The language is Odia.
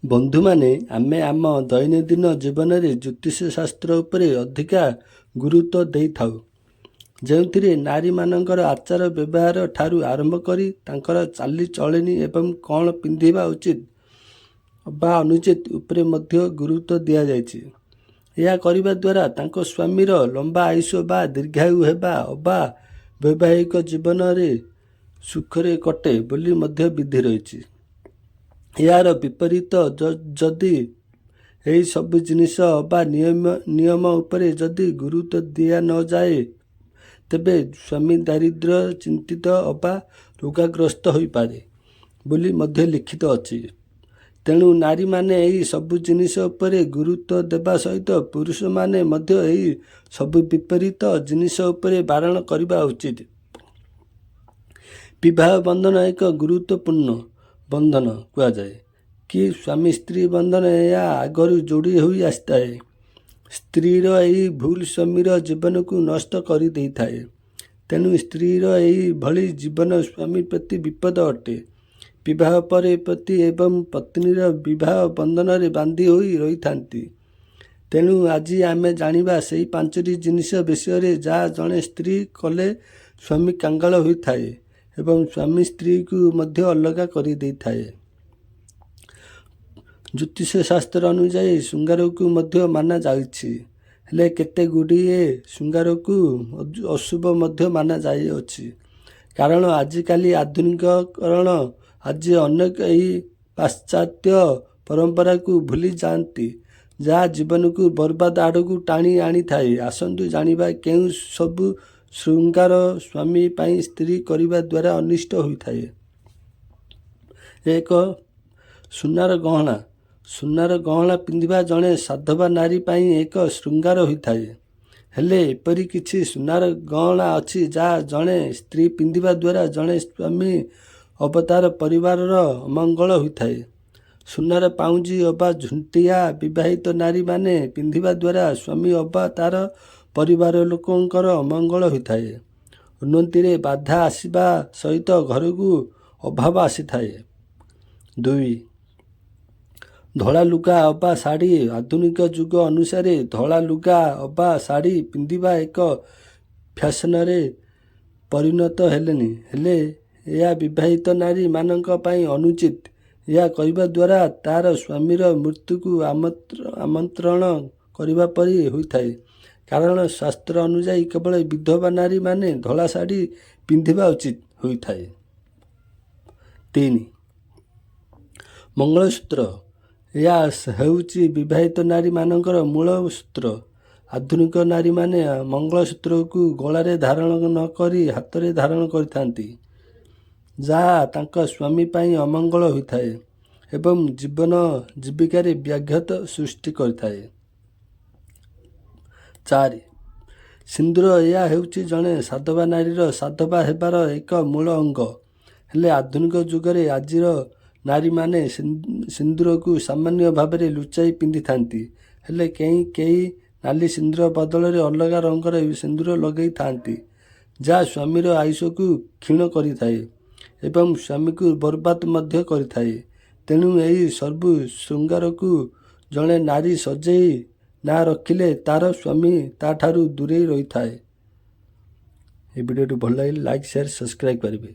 ବନ୍ଧୁମାନେ, ଆମେ ଆମ ଦୈନନ୍ଦିନ ଜୀବନରେ ଜ୍ୟୋତିଷ ଶାସ୍ତ୍ର ଉପରେ ଅଧିକା ଗୁରୁତ୍ୱ ଦେଇଥାଉ, ଯେଉଁଥିରେ ନାରୀମାନଙ୍କର ଆଚାର ବ୍ୟବହାର ଠାରୁ ଆରମ୍ଭ କରି ତାଙ୍କର ଚାଲିଚଳଣି ଏବଂ କ'ଣ ପିନ୍ଧିବା ଉଚିତ ବା ଅନୁଚିତ ଉପରେ ମଧ୍ୟ ଗୁରୁତ୍ୱ ଦିଆଯାଇଛି। ଏହା କରିବା ଦ୍ୱାରା ତାଙ୍କ ସ୍ୱାମୀର ଲମ୍ବା ଆୟୁଷ ବା ଦୀର୍ଘାୟୁ ହେବା ଅବା ବୈବାହିକ ଜୀବନରେ ସୁଖରେ କଟେ ବୋଲି ମଧ୍ୟ ବିଧି ରହିଛି। ଏହାର ବିପରୀତ ଯଦି ଏହି ସବୁ ଜିନିଷ ବା ନିୟମ ଉପରେ ଯଦି ଗୁରୁତ୍ୱ ଦିଆ ନଯାଏ, ତେବେ ସ୍ୱାମୀ ଦାରିଦ୍ର୍ୟ ଚିନ୍ତିତ ଅବା ରୋଗାଗ୍ରସ୍ତ ହୋଇପାରେ ବୋଲି ମଧ୍ୟ ଲିଖିତ ଅଛି। ତେଣୁ ନାରୀମାନେ ଏହି ସବୁ ଜିନିଷ ଉପରେ ଗୁରୁତ୍ୱ ଦେବା ସହିତ ପୁରୁଷମାନେ ମଧ୍ୟ ଏହି ସବୁ ବିପରୀତ ଜିନିଷ ଉପରେ ବାରଣ କରିବା ଉଚିତ। ବିବାହ ବନ୍ଧନ ଏକ ଗୁରୁତ୍ୱପୂର୍ଣ୍ଣ ବନ୍ଧନ କୁହାଯାଏ କି ସ୍ୱାମୀ ସ୍ତ୍ରୀ ବନ୍ଧନ ଏହା ଆଗରୁ ଯୋଡ଼ି ହୋଇ ଆସିଥାଏ। ସ୍ତ୍ରୀର ଏହି ଭୁଲ ସ୍ୱାମୀର ଜୀବନକୁ ନଷ୍ଟ କରିଦେଇଥାଏ। ତେଣୁ ସ୍ତ୍ରୀର ଏହି ଭଳି ଜୀବନ ସ୍ୱାମୀ ପ୍ରତି ବିପଦ ଅଟେ। ବିବାହ ପରେ ପତି ଏବଂ ପତ୍ନୀର ବିବାହ ବନ୍ଧନରେ ବାନ୍ଧି ହୋଇ ରହିଥାନ୍ତି। ତେଣୁ ଆଜି ଆମେ ଜାଣିବା ସେହି 5ଟି ଜିନିଷ ବିଷୟରେ ଯାହା ଜଣେ ସ୍ତ୍ରୀ କଲେ ସ୍ୱାମୀ କାଙ୍ଗାଳ ହୋଇଥାଏ ଏବଂ ସ୍ୱାମୀ ସ୍ତ୍ରୀକୁ ମଧ୍ୟ ଅଲଗା କରିଦେଇଥାଏ। ଜ୍ୟୋତିଷ ଶାସ୍ତ୍ର ଅନୁଯାୟୀ ଶୃଙ୍ଗାରକୁ ମଧ୍ୟ ମାନା ଯାଇଛି, ହେଲେ କେତେ ଗୁଡ଼ିଏ ଶୃଙ୍ଗାରକୁ ଅଶୁଭ ମଧ୍ୟ ମାନା ଯାଇଅଛି। କାରଣ ଆଜିକାଲି ଆଧୁନିକୀକରଣ ଆଜି ଅନେକ ଏହି ପାଶ୍ଚାତ୍ୟ ପରମ୍ପରାକୁ ଭୁଲି ଯାଆନ୍ତି, ଯାହା ଜୀବନକୁ ବର୍ବାଦ ଆଡ଼କୁ ଟାଣି ଆଣିଥାଏ। ଆସନ୍ତୁ ଜାଣିବା କେଉଁ ସବୁ ଶୃଙ୍ଗାର ସ୍ୱାମୀ ପାଇଁ ସ୍ତ୍ରୀ କରିବା ଦ୍ୱାରା ଅନିଷ୍ଟ ହୋଇଥାଏ। 1. ସୁନାର ଗହଣା। ସୁନାର ଗହଣା ପିନ୍ଧିବା ଜଣେ ସାଧବା ନାରୀ ପାଇଁ ଏକ ଶୃଙ୍ଗାର ହୋଇଥାଏ। ହେଲେ ଏପରି କିଛି ସୁନାର ଗହଣା ଅଛି ଯାହା ଜଣେ ସ୍ତ୍ରୀ ପିନ୍ଧିବା ଦ୍ୱାରା ଜଣେ ସ୍ୱାମୀ ଅବା ତାର ପରିବାରର ଅମଙ୍ଗଳ ହୋଇଥାଏ। ସୁନାର ପାଉଁଜି ଅବା ଝୁଣ୍ଟିଆ ବିବାହିତ ନାରୀମାନେ ପିନ୍ଧିବା ଦ୍ୱାରା ସ୍ୱାମୀ ଅବା ତାର ପରିବାର ଲୋକଙ୍କର ଅମଙ୍ଗଳ ହୋଇଥାଏ। ଉନ୍ନତିରେ ବାଧା ଆସିବା ସହିତ ଘରକୁ ଅଭାବ ଆସିଥାଏ। 2. ଧଳା ଲୁଗା ଅବା ଶାଢ଼ୀ। ଆଧୁନିକ ଯୁଗ ଅନୁସାରେ ଧଳା ଲୁଗା ଅବା ଶାଢ଼ୀ ପିନ୍ଧିବା ଏକ ଫ୍ୟାସନରେ ପରିଣତ ହେଲେଣି, ହେଲେ ଏହା ବିବାହିତ ନାରୀମାନଙ୍କ ପାଇଁ ଅନୁଚିତ। ଏହା କରିବା ଦ୍ୱାରା ତାର ସ୍ୱାମୀର ମୃତ୍ୟୁକୁ ଆମନ୍ତ୍ରଣ କରିବା ପରି ହୋଇଥାଏ। କାରଣ ଶାସ୍ତ୍ର ଅନୁଯାୟୀ କେବଳ ବିଧବା ନାରୀମାନେ ଧଳା ଶାଢ଼ୀ ପିନ୍ଧିବା ଉଚିତ ହୋଇଥାଏ। 3. ମଙ୍ଗଳସୂତ୍ର। ଏହା ହେଉଛି ବିବାହିତ ନାରୀମାନଙ୍କର ମୂଳ ସୂତ୍ର। ଆଧୁନିକ ନାରୀମାନେ ମଙ୍ଗଳସୂତ୍ରକୁ ଗଳାରେ ଧାରଣ ନ କରି ହାତରେ ଧାରଣ କରିଥାନ୍ତି, ଯାହା ତାଙ୍କ ସ୍ୱାମୀ ପାଇଁ ଅମଙ୍ଗଳ ହୋଇଥାଏ ଏବଂ ଜୀବନ ଜୀବିକାରେ ବ୍ୟାଘାତ ସୃଷ୍ଟି କରିଥାଏ। 4. ସିନ୍ଦୂର। ଏହା ହେଉଛି ଜଣେ ସାଧବା ନାରୀର ସାଧବା ହେବାର ଏକ ମୂଳ ଅଙ୍ଗ। ହେଲେ ଆଧୁନିକ ଯୁଗରେ ଆଜିର ନାରୀମାନେ ସିନ୍ଦୂରକୁ ସାମାନ୍ୟ ଭାବରେ ଲୁଚାଇ ପିନ୍ଧିଥାନ୍ତି। ହେଲେ କେହି ନାଲି ସିନ୍ଦୂର ବଦଳରେ ଅଲଗା ରଙ୍ଗର ସିନ୍ଦୂର ଲଗାଇଥାନ୍ତି, ଯାହା ସ୍ୱାମୀର ଆୟୁଷକୁ କ୍ଷୀଣ କରିଥାଏ ଏବଂ ସ୍ୱାମୀକୁ ବର୍ବାଦ ମଧ୍ୟ କରିଥାଏ। ତେଣୁ ଏହି ସବୁ ଶୃଙ୍ଗାରକୁ ଜଣେ ନାରୀ ସଜେଇ ନା ରଖିଲେ ତାର ସ୍ୱାମୀ ତାଠାରୁ ଦୂରେଇ ରହିଥାଏ। ଏ ଭିଡ଼ିଓଟି ଭଲ ଲାଗିଲେ ଲାଇକ୍, ସେୟାର, ସବସ୍କ୍ରାଇବ୍ କରିବେ।